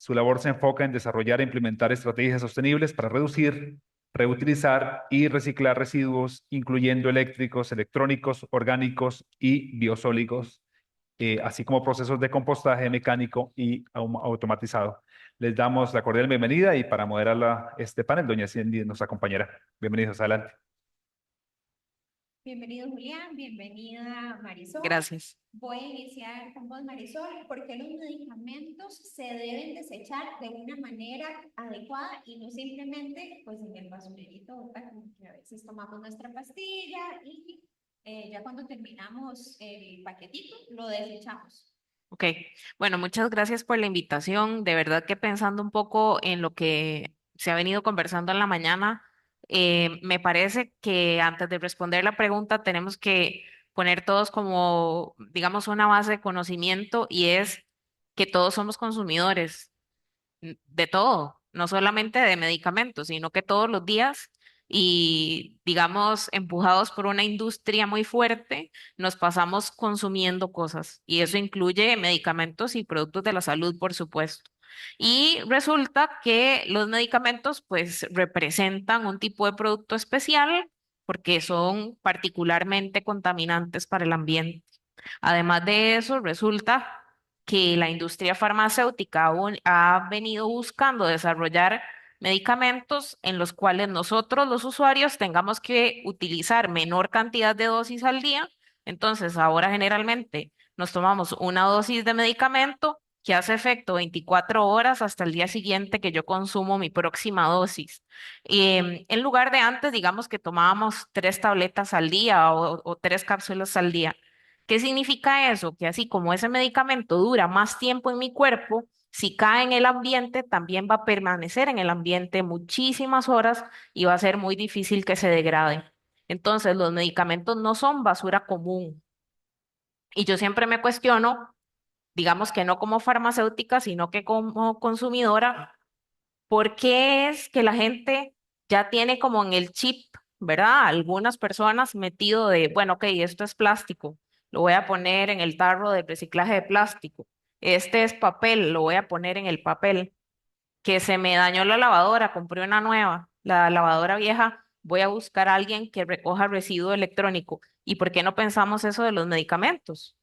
Su labor se enfoca en desarrollar e implementar estrategias sostenibles para reducir, reutilizar y reciclar residuos, incluyendo eléctricos, electrónicos, orgánicos y biosólicos, así como procesos de compostaje mecánico y automatizado. Les damos la cordial bienvenida y para moderar este panel, doña Cindy nos acompañará. Bienvenidos, adelante. Bienvenido Julián, bienvenida Marisol. Gracias. Voy a iniciar con vos, Marisol, porque los medicamentos se deben desechar de una manera adecuada y no simplemente pues en el basurerito, ¿verdad? Como que a veces tomamos nuestra pastilla y ya cuando terminamos el paquetito lo desechamos. Ok, bueno, muchas gracias por la invitación. De verdad que pensando un poco en lo que se ha venido conversando en la mañana, me parece que antes de responder la pregunta tenemos que poner todos como, digamos, una base de conocimiento y es que todos somos consumidores de todo, no solamente de medicamentos, sino que todos los días y, digamos, empujados por una industria muy fuerte, nos pasamos consumiendo cosas y eso incluye medicamentos y productos de la salud, por supuesto. Y resulta que los medicamentos pues representan un tipo de producto especial porque son particularmente contaminantes para el ambiente. Además de eso, resulta que la industria farmacéutica ha venido buscando desarrollar medicamentos en los cuales nosotros, los usuarios, tengamos que utilizar menor cantidad de dosis al día. Entonces, ahora generalmente nos tomamos una dosis de medicamento que hace efecto 24 horas hasta el día siguiente que yo consumo mi próxima dosis. En lugar de antes, digamos que tomábamos 3 tabletas al día o 3 cápsulas al día. ¿Qué significa eso? Que así como ese medicamento dura más tiempo en mi cuerpo, si cae en el ambiente, también va a permanecer en el ambiente muchísimas horas y va a ser muy difícil que se degrade. Entonces, los medicamentos no son basura común. Y yo siempre me cuestiono, digamos que no como farmacéutica, sino que como consumidora, ¿por qué es que la gente ya tiene como en el chip, ¿verdad? Algunas personas metido de, bueno, ok, esto es plástico, lo voy a poner en el tarro de reciclaje de plástico. Este es papel, lo voy a poner en el papel. Que se me dañó la lavadora, compré una nueva, la lavadora vieja, voy a buscar a alguien que recoja residuo electrónico. ¿Y por qué no pensamos eso de los medicamentos?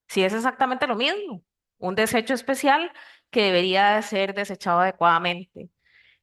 Si es exactamente lo mismo, un desecho especial que debería de ser desechado adecuadamente.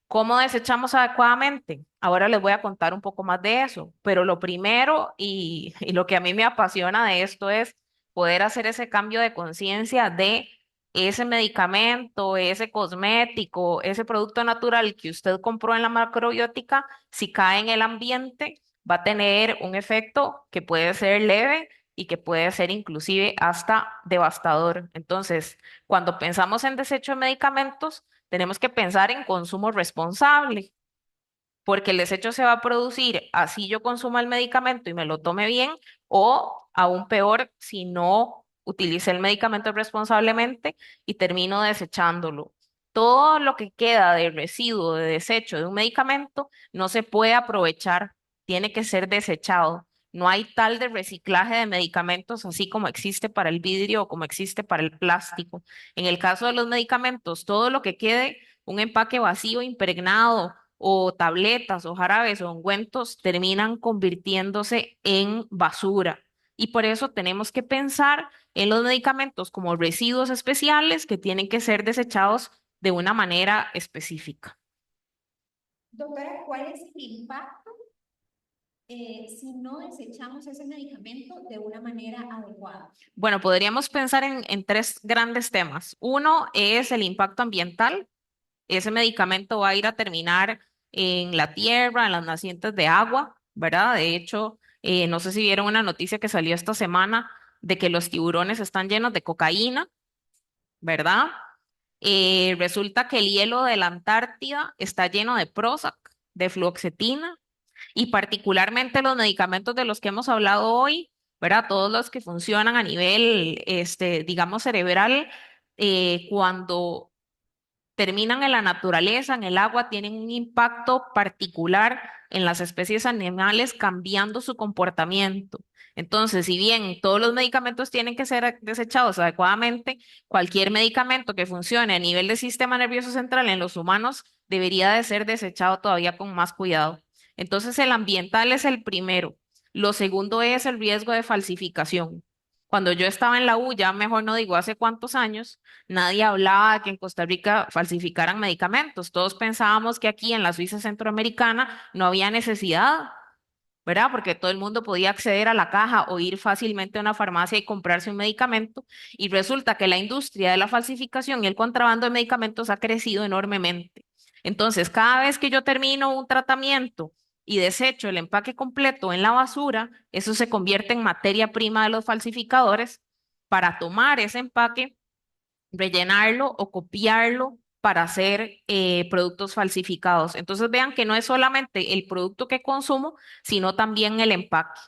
¿Cómo desechamos adecuadamente? Ahora les voy a contar un poco más de eso, pero lo primero y lo que a mí me apasiona de esto es poder hacer ese cambio de conciencia de ese medicamento, ese cosmético, ese producto natural que usted compró en la macrobiótica, si cae en el ambiente, va a tener un efecto que puede ser leve y que puede ser inclusive hasta devastador. Entonces, cuando pensamos en desecho de medicamentos, tenemos que pensar en consumo responsable, porque el desecho se va a producir así yo consuma el medicamento y me lo tome bien, o aún peor, si no utilicé el medicamento responsablemente y termino desechándolo. Todo lo que queda de residuo, de desecho de un medicamento, no se puede aprovechar, tiene que ser desechado. No hay tal de reciclaje de medicamentos así como existe para el vidrio o como existe para el plástico. En el caso de los medicamentos, todo lo que quede, un empaque vacío, impregnado, o tabletas o jarabes o ungüentos, terminan convirtiéndose en basura. Y por eso tenemos que pensar en los medicamentos como residuos especiales que tienen que ser desechados de una manera específica. Doctora, ¿cuál es el impacto si no desechamos ese medicamento de una manera adecuada? Bueno, podríamos pensar en 3 grandes temas. Uno es el impacto ambiental. Ese medicamento va a ir a terminar en la tierra, en las nacientes de agua, ¿verdad? De hecho, no sé si vieron una noticia que salió esta semana de que los tiburones están llenos de cocaína, ¿verdad? Resulta que el hielo de la Antártida está lleno de Prozac, de fluoxetina, y particularmente los medicamentos de los que hemos hablado hoy, ¿verdad? Todos los que funcionan a nivel, digamos, cerebral, cuando terminan en la naturaleza, en el agua, tienen un impacto particular en las especies animales, cambiando su comportamiento. Entonces, si bien todos los medicamentos tienen que ser desechados adecuadamente, cualquier medicamento que funcione a nivel del sistema nervioso central en los humanos debería de ser desechado todavía con más cuidado. Entonces, el ambiental es el primero. Lo segundo es el riesgo de falsificación. Cuando yo estaba en la U, ya mejor no digo hace cuántos años, nadie hablaba de que en Costa Rica falsificaran medicamentos. Todos pensábamos que aquí en la Suiza centroamericana no había necesidad, ¿verdad? Porque todo el mundo podía acceder a la caja o ir fácilmente a una farmacia y comprarse un medicamento. Y resulta que la industria de la falsificación y el contrabando de medicamentos ha crecido enormemente. Entonces, cada vez que yo termino un tratamiento y desecho el empaque completo en la basura, eso se convierte en materia prima de los falsificadores para tomar ese empaque, rellenarlo o copiarlo para hacer productos falsificados. Entonces vean que no es solamente el producto que consumo, sino también el empaque.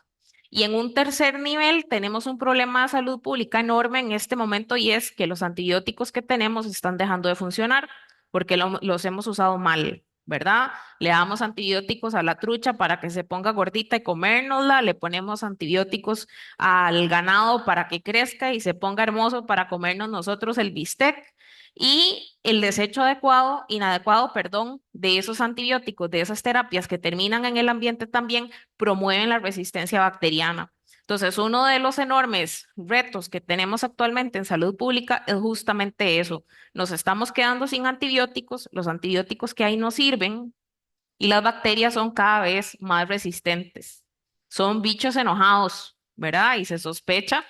Y en un tercer nivel tenemos un problema de salud pública enorme en este momento y es que los antibióticos que tenemos están dejando de funcionar porque los hemos usado mal, ¿verdad? Le damos antibióticos a la trucha para que se ponga gordita y comérnosla, le ponemos antibióticos al ganado para que crezca y se ponga hermoso para comernos nosotros el bistec. Y el desecho inadecuado, perdón, de esos antibióticos, de esas terapias que terminan en el ambiente también promueven la resistencia bacteriana. Entonces, uno de los enormes retos que tenemos actualmente en salud pública es justamente eso. Nos estamos quedando sin antibióticos, los antibióticos que hay no sirven y las bacterias son cada vez más resistentes. Son bichos enojados, ¿verdad? Y se sospecha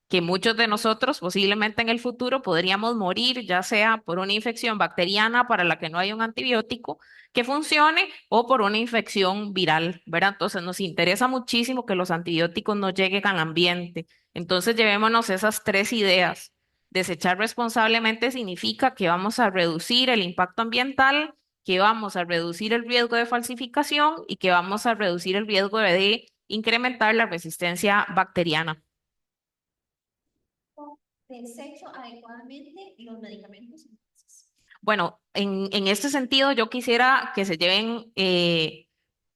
que muchos de nosotros posiblemente en el futuro podríamos morir, ya sea por una infección bacteriana para la que no hay un antibiótico que funcione o por una infección viral, ¿verdad? Entonces nos interesa muchísimo que los antibióticos no lleguen al ambiente. Entonces llevémonos esas tres ideas. Desechar responsablemente significa que vamos a reducir el impacto ambiental, que vamos a reducir el riesgo de falsificación y que vamos a reducir el riesgo de incrementar la resistencia bacteriana. Desecho adecuadamente los medicamentos. Entonces. Bueno, en este sentido yo quisiera que se lleven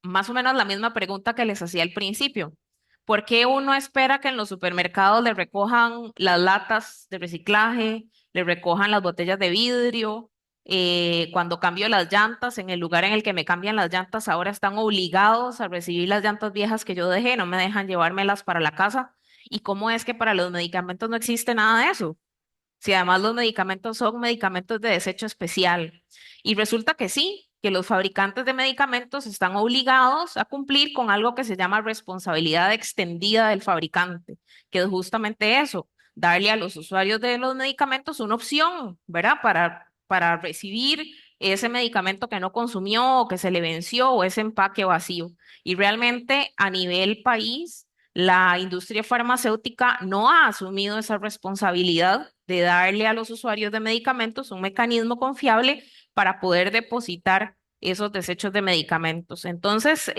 más o menos la misma pregunta que les hacía al principio. ¿Por qué uno espera que en los supermercados le recojan las latas de reciclaje, le recojan las botellas de vidrio? Cuando cambio las llantas, en el lugar en el que me cambian las llantas, ahora están obligados a recibir las llantas viejas que yo dejé, no me dejan llevármelas para la casa. ¿Y cómo es que para los medicamentos no existe nada de eso? Si además los medicamentos son medicamentos de desecho especial. Y resulta que sí, que los fabricantes de medicamentos están obligados a cumplir con algo que se llama responsabilidad extendida del fabricante, que es justamente eso, darle a los usuarios de los medicamentos una opción, ¿verdad? Para recibir ese medicamento que no consumió o que se le venció o ese empaque vacío. Y realmente a nivel país, la industria farmacéutica no ha asumido esa responsabilidad de darle a los usuarios de medicamentos un mecanismo confiable para poder depositar esos desechos de medicamentos. Entonces,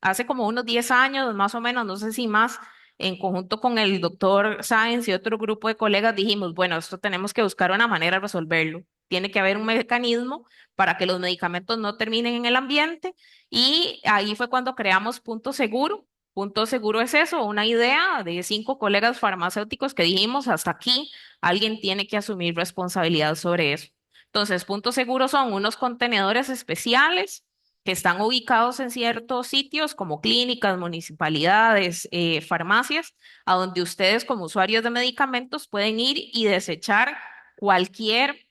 hace como unos 10 años, más o menos, no sé si más, en conjunto con el doctor Sáenz y otro grupo de colegas, dijimos, bueno, esto tenemos que buscar una manera de resolverlo. Tiene que haber un mecanismo para que los medicamentos no terminen en el ambiente y ahí fue cuando creamos Punto Seguro. Punto Seguro es eso, una idea de 5 colegas farmacéuticos que dijimos, hasta aquí alguien tiene que asumir responsabilidad sobre eso. Entonces, Punto Seguro son unos contenedores especiales que están ubicados en ciertos sitios como clínicas, municipalidades, farmacias, a donde ustedes como usuarios de medicamentos pueden ir y desechar cualquier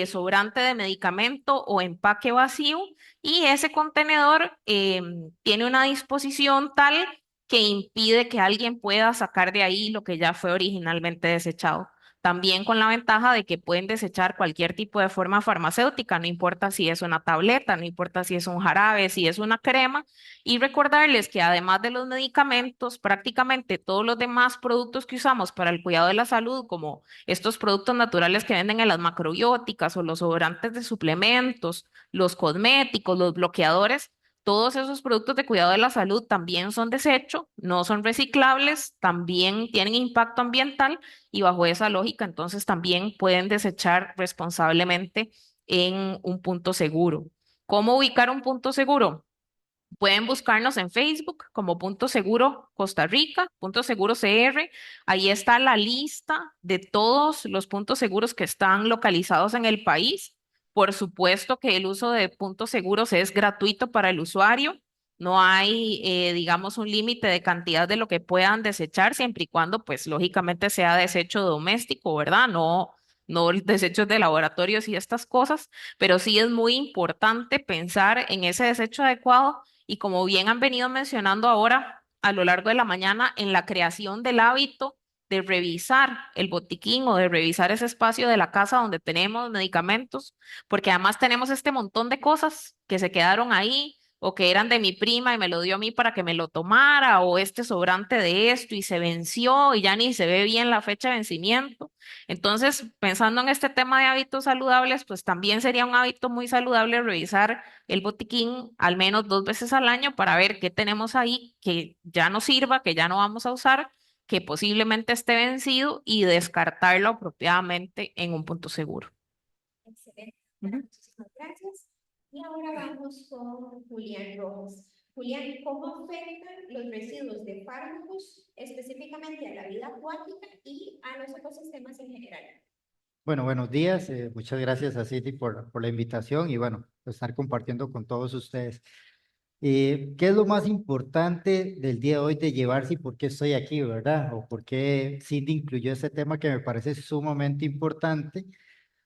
sobrante de medicamento o empaque vacío y ese contenedor tiene una disposición tal que impide que alguien pueda sacar de ahí lo que ya fue originalmente desechado. También con la ventaja de que pueden desechar cualquier tipo de forma farmacéutica, no importa si es una tableta, no importa si es un jarabe, si es una crema. Y recordarles que además de los medicamentos, prácticamente todos los demás productos que usamos para el cuidado de la salud, como estos productos naturales que venden en las macrobióticas o los sobrantes de suplementos, los cosméticos, los bloqueadores, todos esos productos de cuidado de la salud también son desecho, no son reciclables, también tienen impacto ambiental y bajo esa lógica entonces también pueden desechar responsablemente en un punto seguro. ¿Cómo ubicar un punto seguro? Pueden buscarnos en Facebook como Punto Seguro Costa Rica, Punto Seguro CR. Ahí está la lista de todos los puntos seguros que están localizados en el país. Por supuesto que el uso de puntos seguros es gratuito para el usuario. No hay, digamos, un límite de cantidad de lo que puedan desechar, siempre y cuando, pues, lógicamente sea desecho doméstico, ¿verdad? No desechos de laboratorios y estas cosas, pero sí es muy importante pensar en ese desecho adecuado y como bien han venido mencionando ahora a lo largo de la mañana, en la creación del hábito de revisar el botiquín o de revisar ese espacio de la casa donde tenemos medicamentos, porque además tenemos este montón de cosas que se quedaron ahí o que eran de mi prima y me lo dio a mí para que me lo tomara, o este sobrante de esto y se venció y ya ni se ve bien la fecha de vencimiento. Entonces, pensando en este tema de hábitos saludables, pues también sería un hábito muy saludable revisar el botiquín al menos 2 veces al año para ver qué tenemos ahí que ya no sirva, que ya no vamos a usar, que posiblemente esté vencido y descartarlo apropiadamente en un punto seguro. Excelente, Ujú. muchísimas gracias. Y ahora vamos con Julián Rojas. Julián, ¿cómo afectan los residuos de fármacos específicamente a la vida acuática y a los ecosistemas en general? Bueno, buenos días. Muchas gracias a Citi por la invitación y bueno, por estar compartiendo con todos ustedes. ¿Qué es lo más importante del día de hoy de llevarse y por qué estoy aquí, verdad? O por qué Cindy incluyó este tema que me parece sumamente importante,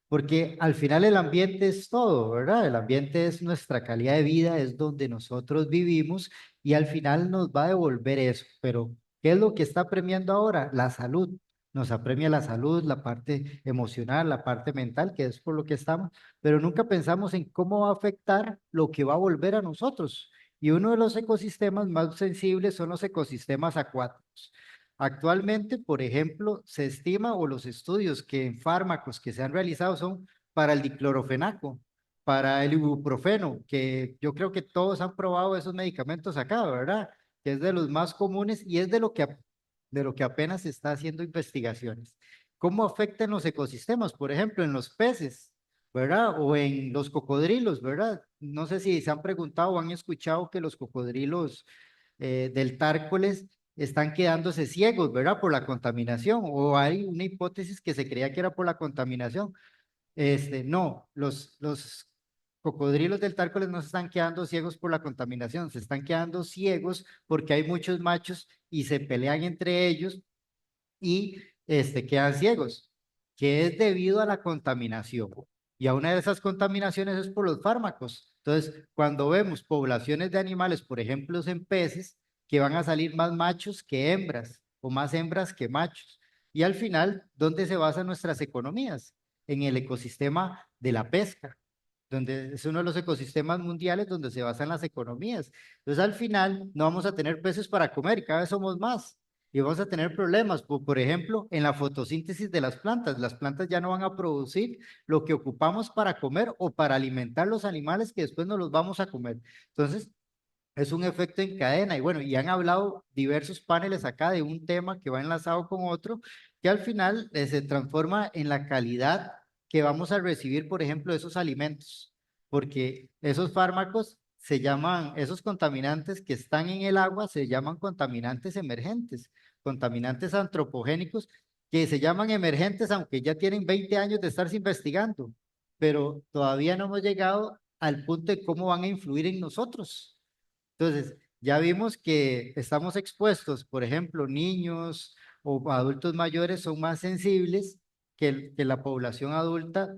porque al final el ambiente es todo, ¿verdad? El ambiente es nuestra calidad de vida, es donde nosotros vivimos y al final nos va a devolver eso. Pero, ¿qué es lo que está premiando ahora? La salud. Nos apremia la salud, la parte emocional, la parte mental, que es por lo que estamos, pero nunca pensamos en cómo va a afectar lo que va a volver a nosotros. Y uno de los ecosistemas más sensibles son los ecosistemas acuáticos. Actualmente, por ejemplo, se estima o los estudios que en fármacos que se han realizado son para el diclorofenaco, para el ibuprofeno, que yo creo que todos han probado esos medicamentos acá, ¿verdad? Que es de los más comunes y es de lo que apenas se está haciendo investigaciones. ¿Cómo afectan los ecosistemas? Por ejemplo, en los peces, ¿verdad? O en los cocodrilos, ¿verdad? No sé si se han preguntado o han escuchado que los cocodrilos del Tárcoles están quedándose ciegos, ¿verdad? Por la contaminación, o hay una hipótesis que se creía que era por la contaminación. No, los cocodrilos del Tárcoles no se están quedando ciegos por la contaminación, se están quedando ciegos porque hay muchos machos y se pelean entre ellos y quedan ciegos, que es debido a la contaminación. Y a una de esas contaminaciones es por los fármacos. Entonces, cuando vemos poblaciones de animales, por ejemplo, en peces, que van a salir más machos que hembras o más hembras que machos. Y al final, ¿dónde se basan nuestras economías? En el ecosistema de la pesca, donde es uno de los ecosistemas mundiales donde se basan las economías. Entonces, al final, no vamos a tener peces para comer y cada vez somos más. Y vamos a tener problemas, por ejemplo, en la fotosíntesis de las plantas. Las plantas ya no van a producir lo que ocupamos para comer o para alimentar los animales que después no los vamos a comer. Entonces, es un efecto en cadena. Y bueno, y han hablado diversos paneles acá de un tema que va enlazado con otro, que al final se transforma en la calidad que vamos a recibir, por ejemplo, de esos alimentos. Porque esos fármacos se llaman, esos contaminantes que están en el agua se llaman contaminantes emergentes, contaminantes antropogénicos que se llaman emergentes aunque ya tienen 20 años de estarse investigando, pero todavía no hemos llegado al punto de cómo van a influir en nosotros. Entonces, ya vimos que estamos expuestos, por ejemplo, niños o adultos mayores son más sensibles que la población adulta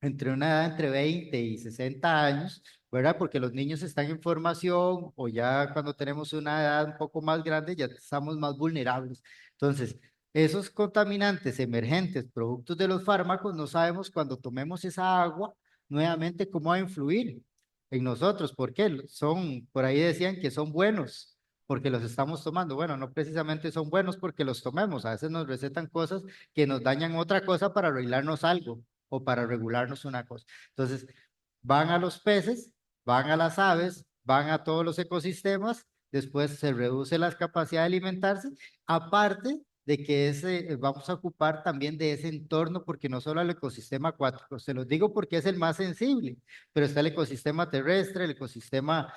entre una edad entre 20 y 60 años, ¿verdad? Porque los niños están en formación o ya cuando tenemos una edad un poco más grande ya estamos más vulnerables. Entonces, esos contaminantes emergentes, productos de los fármacos, no sabemos cuando tomemos esa agua nuevamente cómo va a influir en nosotros. ¿Por qué? Son, por ahí decían que son buenos porque los estamos tomando. Bueno, no precisamente son buenos porque los tomemos. A veces nos recetan cosas que nos dañan otra cosa para arreglarnos algo o para regularnos una cosa. Entonces, van a los peces, van a las aves, van a todos los ecosistemas, después se reduce la capacidad de alimentarse, aparte de que vamos a ocupar también de ese entorno, porque no solo el ecosistema acuático, se los digo porque es el más sensible, pero está el ecosistema terrestre, el ecosistema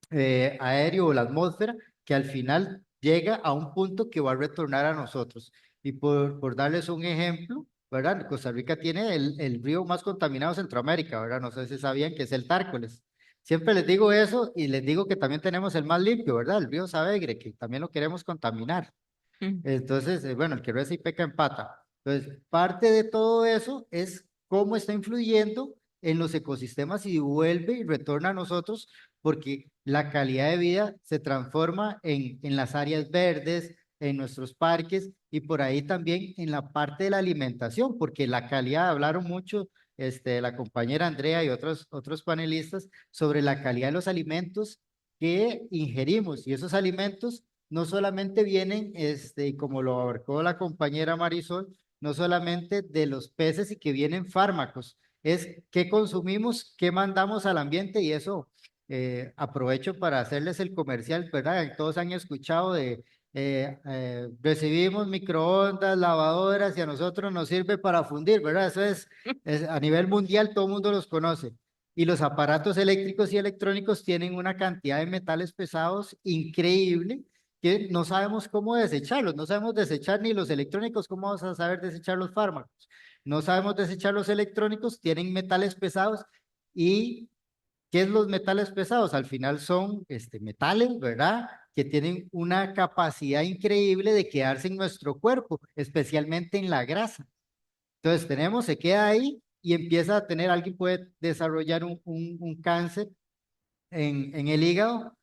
aéreo o la atmósfera, que al final llega a un punto que va a retornar a nosotros. Y por darles un ejemplo, ¿verdad? Costa Rica tiene el río más contaminado de Centroamérica, ¿verdad? No sé si sabían que es el Tárcoles. Siempre les digo eso y les digo que también tenemos el más limpio, ¿verdad? El río Savegre, que también lo queremos contaminar. Mm. Entonces, bueno, el que reza y peca empata. Entonces, parte de todo eso es cómo está influyendo en los ecosistemas y vuelve y retorna a nosotros, porque la calidad de vida se transforma en las áreas verdes, en nuestros parques y por ahí también en la parte de la alimentación, porque la calidad, hablaron mucho la compañera Andrea y otros panelistas sobre la calidad de los alimentos que ingerimos y esos alimentos no solamente vienen, como lo abarcó la compañera Marisol, no solamente de los peces y que vienen fármacos, es qué consumimos, qué mandamos al ambiente y eso aprovecho para hacerles el comercial, ¿verdad? Todos han escuchado de recibimos microondas, lavadoras y a nosotros nos sirve para fundir, ¿verdad? Eso es a nivel mundial, todo el mundo los conoce. Y los aparatos eléctricos y electrónicos tienen una cantidad de metales pesados increíble que no sabemos cómo desecharlos, no sabemos desechar ni los electrónicos, ¿cómo vamos a saber desechar los fármacos? No sabemos desechar los electrónicos, tienen metales pesados y ¿qué es los metales pesados? Al final son metales, ¿verdad? Que tienen una capacidad increíble de quedarse en nuestro cuerpo, especialmente en la grasa. Entonces tenemos, se queda ahí y empieza a tener, alguien puede desarrollar un cáncer en el hígado.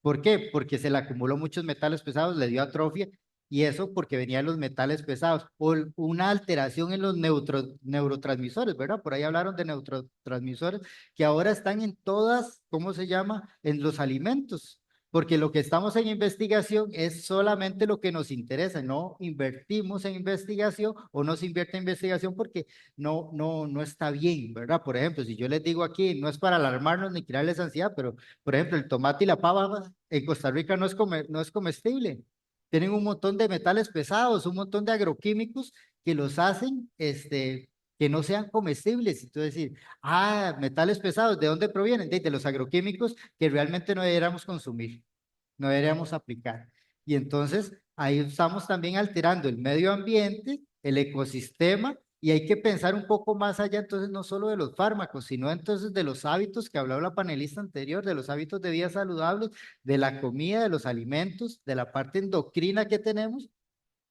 ¿Por qué? Porque se le acumuló muchos metales pesados, le dio atrofia y eso porque venían los metales pesados o una alteración en los neurotransmisores, ¿verdad? Por ahí hablaron de neurotransmisores que ahora están en todas, ¿cómo se llama? En los alimentos. Porque lo que estamos en investigación es solamente lo que nos interesa, no invertimos en investigación o no se invierte en investigación porque no está bien, ¿verdad? Por ejemplo, si yo les digo aquí, no es para alarmarnos ni crearles ansiedad, pero por ejemplo, el tomate y la papa en Costa Rica no es comestible. Tienen un montón de metales pesados, un montón de agroquímicos que los hacen, que no sean comestibles. Entonces decir, metales pesados, ¿de dónde provienen? De los agroquímicos que realmente no deberíamos consumir, no deberíamos aplicar. Y entonces ahí estamos también alterando el medio ambiente, el ecosistema, y hay que pensar un poco más allá, entonces no solo de los fármacos, sino entonces de los hábitos que hablaba la panelista anterior, de los hábitos de vida saludables, de la comida, de los alimentos, de la parte endocrina que tenemos,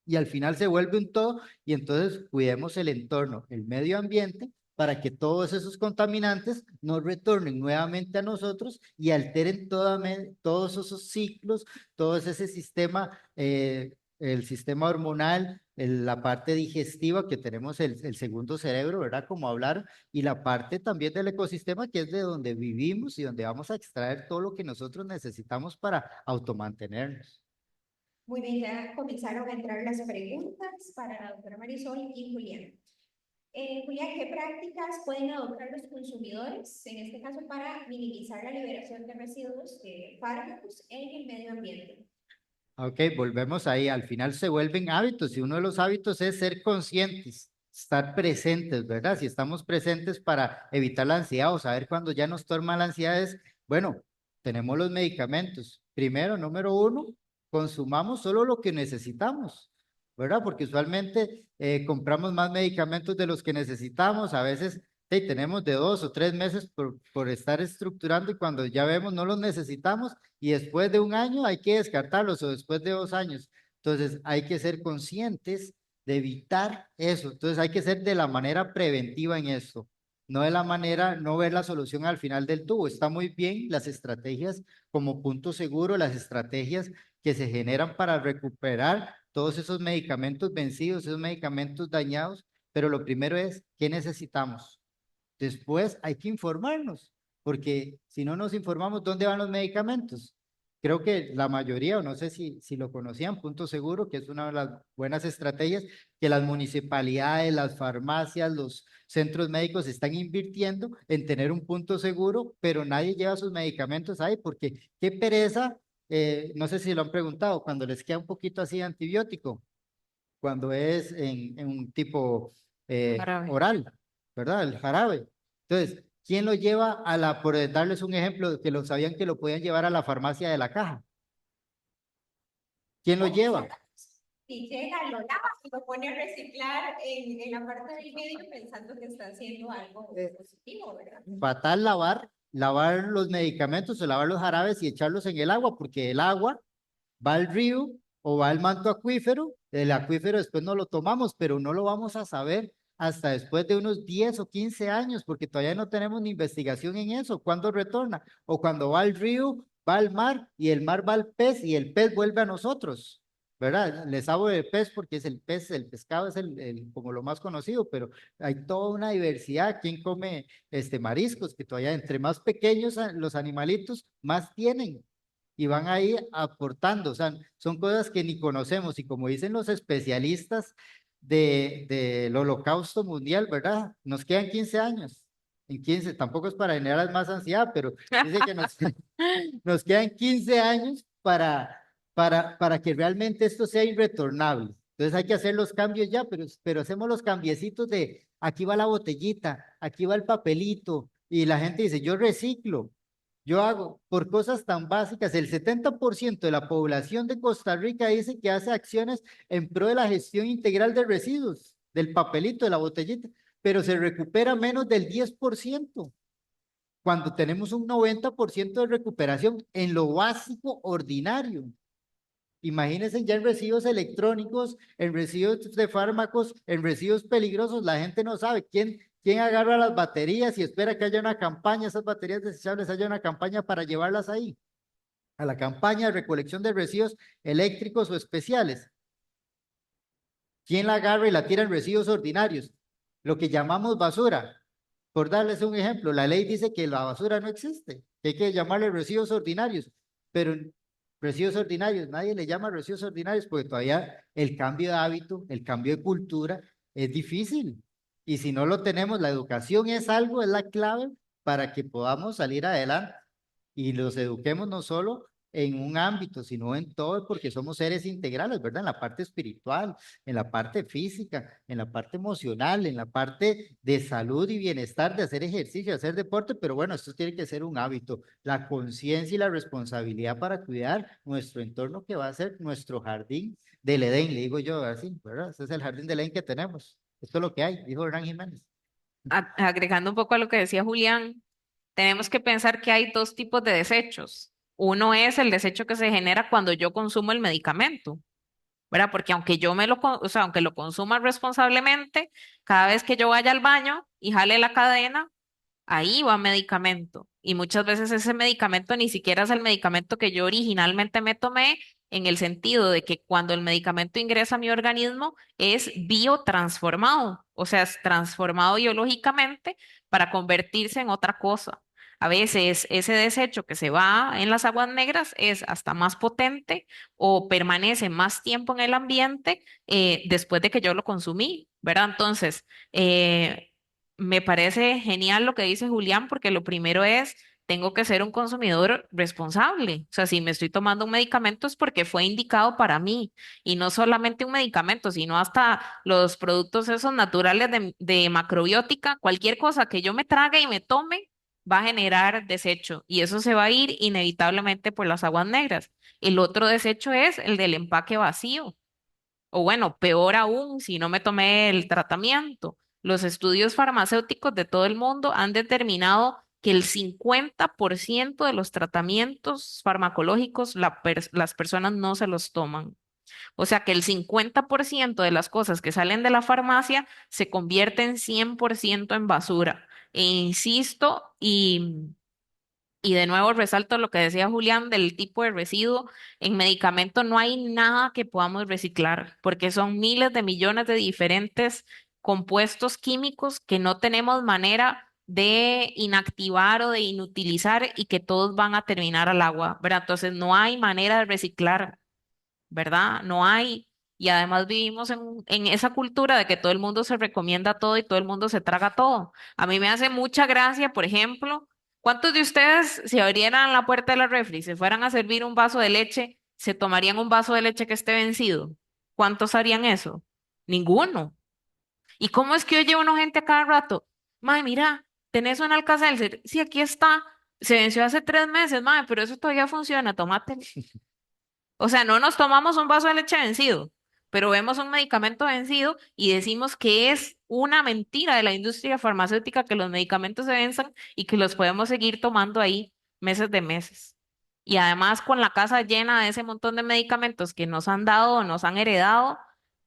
y al final se vuelve un todo, y entonces cuidemos el entorno, el medio ambiente, para que todos esos contaminantes no retornen nuevamente a nosotros y alteren todos esos ciclos, todo ese sistema, el sistema hormonal, la parte digestiva que tenemos el segundo cerebro, ¿verdad? Como hablar, y la parte también del ecosistema que es de donde vivimos y donde vamos a extraer todo lo que nosotros necesitamos para automantenernos. Muy bien, ya comenzaron a entrar las preguntas para la doctora Marisol y Julián. Julián, ¿qué prácticas pueden adoptar los consumidores, en este caso para minimizar la liberación de residuos de fármacos en el medio ambiente? Ok, volvemos ahí. Al final se vuelven hábitos y uno de los hábitos es ser conscientes, estar presentes, ¿verdad? Si estamos presentes para evitar la ansiedad o saber cuando ya nos torna la ansiedad es, bueno, tenemos los medicamentos. Primero, número uno, consumamos solo lo que necesitamos, ¿verdad? Porque usualmente compramos más medicamentos de los que necesitamos. A veces tenemos de 2 o 3 meses por estar estructurando y cuando ya vemos no los necesitamos y después de un año hay que descartarlos o después de 2 años. Entonces hay que ser conscientes de evitar eso. Entonces hay que ser de la manera preventiva en esto, no de la manera, no ver la solución al final del tubo. Está muy bien las estrategias como punto seguro, las estrategias que se generan para recuperar todos esos medicamentos vencidos, esos medicamentos dañados, pero lo primero es, ¿qué necesitamos? Después hay que informarnos, porque si no nos informamos, ¿dónde van los medicamentos? Creo que la mayoría, o no sé si lo conocían, Punto Seguro, que es una de las buenas estrategias, que las municipalidades, las farmacias, los centros médicos están invirtiendo en tener un punto seguro, pero nadie lleva sus medicamentos ahí, porque qué pereza no sé si lo han preguntado, cuando les queda un poquito así de antibiótico, cuando es en un tipo Jarabe. oral, ¿verdad? El jarabe. Entonces, ¿quién lo lleva a la, por darles un ejemplo, que lo sabían que lo podían llevar a la farmacia de la caja? ¿Quién lo lleva? Si llega, lo lava y lo pone a reciclar en la parte del medio pensando que está haciendo algo positivo, ¿verdad? Fatal lavar los medicamentos o lavar los jarabes y echarlos en el agua, porque el agua va al río o va al manto acuífero, el acuífero después no lo tomamos, pero no lo vamos a saber hasta después de unos 10 o 15 años, porque todavía no tenemos ni investigación en eso, cuándo retorna, o cuando va al río, va al mar, y el mar va al pez, y el pez vuelve a nosotros, ¿verdad? Les hablo de pez porque es el pez, el pescado es como lo más conocido, pero hay toda una diversidad. ¿Quién come mariscos? Que todavía entre más pequeños los animalitos, más tienen y van ahí aportando, o sea, son cosas que ni conocemos y como dicen los especialistas del Holocausto Mundial, ¿verdad? Nos quedan 15 años, en 15, tampoco es para generar más ansiedad, pero dice que nos quedan 15 años para que realmente esto sea irretornable. Entonces hay que hacer los cambios ya, pero hacemos los cambiecitos de aquí va la botellita, aquí va el papelito, y la gente dice, yo reciclo. Yo hago por cosas tan básicas, el 70% de la población de Costa Rica dice que hace acciones en pro de la gestión integral de residuos, del papelito, de la botellita, pero se recupera menos del 10% cuando tenemos un 90% de recuperación en lo básico ordinario. Imagínense ya en residuos electrónicos, en residuos de fármacos, en residuos peligrosos, la gente no sabe quién agarra las baterías y espera que haya una campaña, esas baterías desechables, haya una campaña para llevarlas ahí, a la campaña de recolección de residuos eléctricos o especiales. ¿Quién la agarra y la tira en residuos ordinarios? Lo que llamamos basura. Por darles un ejemplo, la ley dice que la basura no existe, que hay que llamarle residuos ordinarios, pero residuos ordinarios, nadie le llama residuos ordinarios porque todavía el cambio de hábito, el cambio de cultura es difícil. Y si no lo tenemos, la educación es algo, es la clave para que podamos salir adelante y los eduquemos no solo en un ámbito, sino en todo, porque somos seres integrales, ¿verdad? En la parte espiritual, en la parte física, en la parte emocional, en la parte de salud y bienestar, de hacer ejercicio, de hacer deporte, pero bueno, esto tiene que ser un hábito, la conciencia y la responsabilidad para cuidar nuestro entorno que va a ser nuestro jardín del Edén, le digo yo así, ¿verdad? Ese es el jardín del Edén que tenemos. Esto es lo que hay, dijo Hernán Jiménez. Agregando un poco a lo que decía Julián, tenemos que pensar que hay dos tipos de desechos. Uno es el desecho que se genera cuando yo consumo el medicamento, ¿verdad? Porque aunque yo o sea, aunque lo consuma responsablemente, cada vez que yo vaya al baño y jale la cadena, ahí va medicamento. Y muchas veces ese medicamento ni siquiera es el medicamento que yo originalmente me tomé, en el sentido de que cuando el medicamento ingresa a mi organismo es biotransformado, o sea, es transformado biológicamente para convertirse en otra cosa. A veces ese desecho que se va en las aguas negras es hasta más potente o permanece más tiempo en el ambiente después de que yo lo consumí, ¿verdad? Entonces, me parece genial lo que dice Julián, porque lo primero es, tengo que ser un consumidor responsable. O sea, si me estoy tomando un medicamento es porque fue indicado para mí. Y no solamente un medicamento, sino hasta los productos esos naturales de macrobiótica. Cualquier cosa que yo me trague y me tome va a generar desecho. Y eso se va a ir inevitablemente por las aguas negras. El otro desecho es el del empaque vacío. O bueno, peor aún, si no me tomé el tratamiento. Los estudios farmacéuticos de todo el mundo han determinado que el 50% de los tratamientos farmacológicos las personas no se los toman. O sea que el 50% de las cosas que salen de la farmacia se convierten 100% en basura. E insisto, y de nuevo resalto lo que decía Julián del tipo de residuo. En medicamento no hay nada que podamos reciclar porque son miles de millones de diferentes compuestos químicos que no tenemos manera de inactivar o de inutilizar y que todos van a terminar al agua, ¿verdad? Entonces no hay manera de reciclar, ¿verdad? No hay. Y además vivimos en esa cultura de que todo el mundo se recomienda todo y todo el mundo se traga todo. A mí me hace mucha gracia, por ejemplo, ¿Cuántos de ustedes, si abrieran la puerta de la refri, se fueran a servir un vaso de leche, se tomarían un vaso de leche que esté vencido? ¿Cuántos harían eso? Ninguno. ¿Y cómo es que oye uno gente a cada rato? Mae, mira, tenés un Alka-Seltzer. Sí, aquí está. Se venció hace 3 meses, mae, pero eso todavía funciona. Tómate. O sea, no nos tomamos un vaso de leche vencido, pero vemos un medicamento vencido y decimos que es una mentira de la industria farmacéutica que los medicamentos se venzan y que los podemos seguir tomando ahí meses de meses. Y además con la casa llena de ese montón de medicamentos que nos han dado o nos han heredado,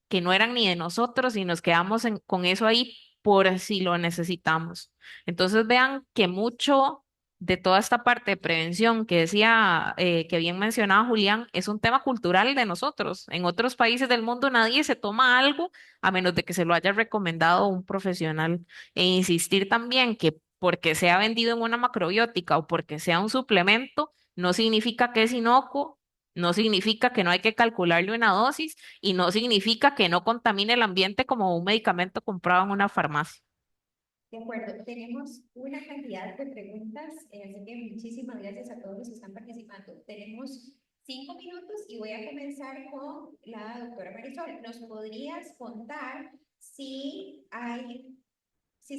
que no eran ni de nosotros y nos quedamos con eso ahí por si lo necesitamos. Entonces vean que mucho de toda esta parte de prevención que decía, que bien mencionaba Julián, es un tema cultural de nosotros. En otros países del mundo nadie se toma algo a menos de que se lo haya recomendado un profesional. E insistir también que porque sea vendido en una macrobiótica o porque sea un suplemento, no significa que es inocuo, no significa que no hay que calcularle una dosis y no significa que no contamine el ambiente como un medicamento comprado en una farmacia. De acuerdo, tenemos una cantidad de preguntas, así que muchísimas gracias a todos los que están participando. Tenemos 5 minutos y voy a comenzar con la doctora Marisol. ¿Nos podrías contar si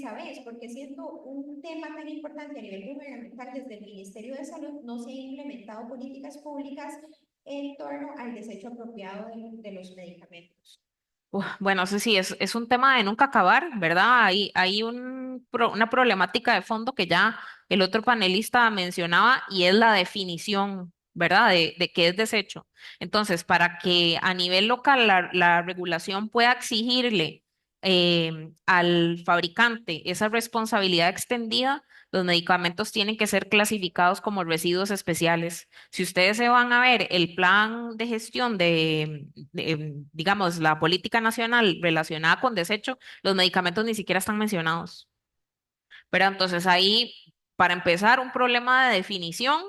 sabes, porque siendo un tema tan importante a nivel gubernamental desde el Ministerio de Salud, no se han implementado políticas públicas en torno al desecho apropiado de los medicamentos? Bueno, eso sí, es un tema de nunca acabar, ¿verdad? Hay una problemática de fondo que ya el otro panelista mencionaba y es la definición, ¿verdad? De qué es desecho. Entonces, para que a nivel local la regulación pueda exigirle al fabricante esa responsabilidad extendida, los medicamentos tienen que ser clasificados como residuos especiales. Si ustedes se van a ver el plan de gestión digamos, la política nacional relacionada con desecho, los medicamentos ni siquiera están mencionados. Pero entonces ahí, para empezar, un problema de definición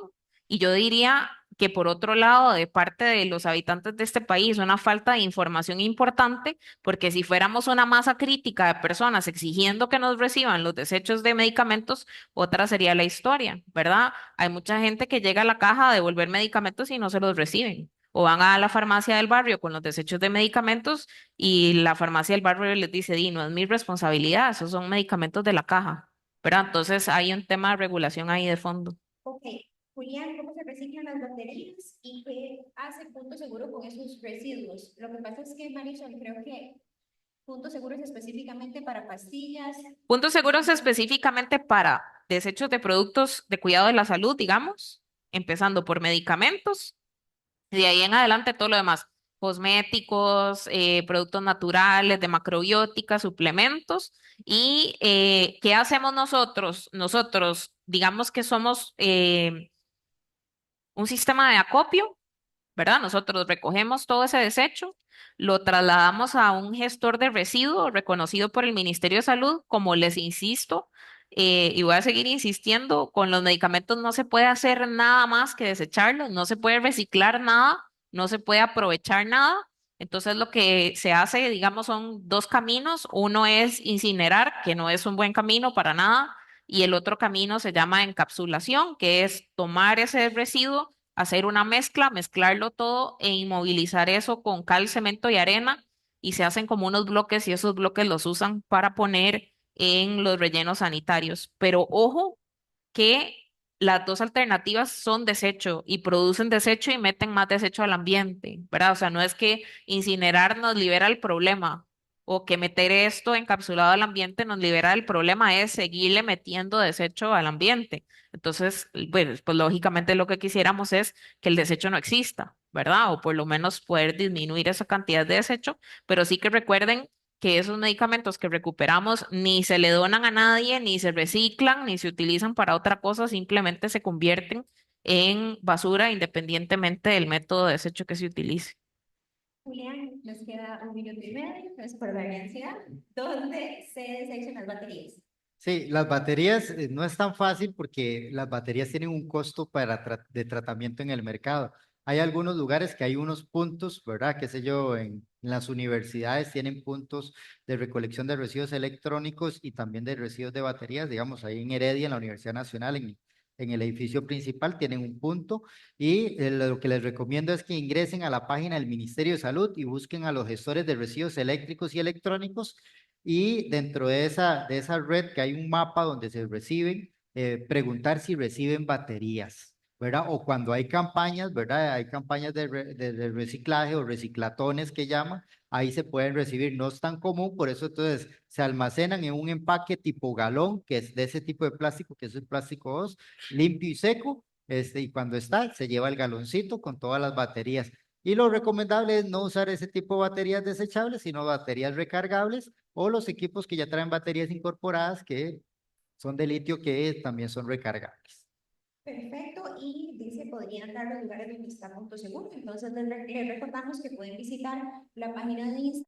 y yo diría que por otro lado, de parte de los habitantes de este país, una falta de información importante, porque si fuéramos una masa crítica de personas exigiendo que nos reciban los desechos de medicamentos, otra sería la historia, ¿verdad? Hay mucha gente que llega a la caja a devolver medicamentos y no se los reciben. O van a la farmacia del barrio con los desechos de medicamentos y la farmacia del barrio les dice, Di, no es mi responsabilidad, esos son medicamentos de la caja. ¿Verdad? Entonces hay un tema de regulación ahí de fondo. Ok, Julián, ¿cómo se reciclan las baterías y qué hace Punto Seguro con esos residuos? Lo que pasa es que, Marisol, creo que Punto Seguro es específicamente para pastillas. Puntos seguros específicamente para desechos de productos de cuidado de la salud, digamos, empezando por medicamentos, y de ahí en adelante todo lo demás, cosméticos, productos naturales, de macrobiótica, suplementos. ¿Y qué hacemos nosotros? Nosotros, digamos que somos un sistema de acopio, ¿verdad? Nosotros recogemos todo ese desecho, lo trasladamos a un gestor de residuos reconocido por el Ministerio de Salud, como les insisto, y voy a seguir insistiendo, con los medicamentos no se puede hacer nada más que desecharlos, no se puede reciclar nada, no se puede aprovechar nada. Entonces lo que se hace, digamos, son dos caminos. Uno es incinerar, que no es un buen camino para nada, y el otro camino se llama encapsulación, que es tomar ese residuo, hacer una mezcla, mezclarlo todo e inmovilizar eso con cal, cemento y arena y se hacen como unos bloques y esos bloques los usan para poner en los rellenos sanitarios. Pero ojo que las dos alternativas son desecho y producen desecho y meten más desecho al ambiente, ¿verdad? O sea, no es que incinerar nos libera el problema o que meter esto encapsulado al ambiente nos libera el problema, es seguirle metiendo desecho al ambiente. Entonces, pues lógicamente lo que quisiéramos es que el desecho no exista, ¿verdad? O por lo menos poder disminuir esa cantidad de desecho, pero sí que recuerden que esos medicamentos que recuperamos ni se le donan a nadie, ni se reciclan, ni se utilizan para otra cosa, simplemente se convierten en basura independientemente del método de desecho que se utilice. Julián, nos queda 1 minuto y medio, no es por la ansiedad. ¿Dónde se desechan las baterías? Sí, las baterías no es tan fácil porque las baterías tienen un costo de tratamiento en el mercado. Hay algunos lugares que hay unos puntos, ¿verdad? Qué sé yo, en las universidades tienen puntos de recolección de residuos electrónicos y también de residuos de baterías, digamos, ahí en Heredia, en la Universidad Nacional, en el edificio principal, tienen un punto y lo que les recomiendo es que ingresen a la página del Ministerio de Salud y busquen a los gestores de residuos eléctricos y electrónicos y dentro de esa red que hay un mapa donde se reciben, preguntar si reciben baterías. ¿Verdad? O cuando hay campañas, ¿verdad? Hay campañas de reciclaje o reciclatones que llaman, ahí se pueden recibir, no es tan común, por eso entonces se almacenan en un empaque tipo galón, que es de ese tipo de plástico, que es el plástico 2, limpio y seco, y cuando está, se lleva el galoncito con todas las baterías. Y lo recomendable es no usar ese tipo de baterías desechables, sino baterías recargables o los equipos que ya traen baterías incorporadas que son de litio que también son recargables. Perfecto, y dice, podrían dar los lugares donde está Punto Seguro. Entonces, les recordamos que pueden visitar la página de Instagram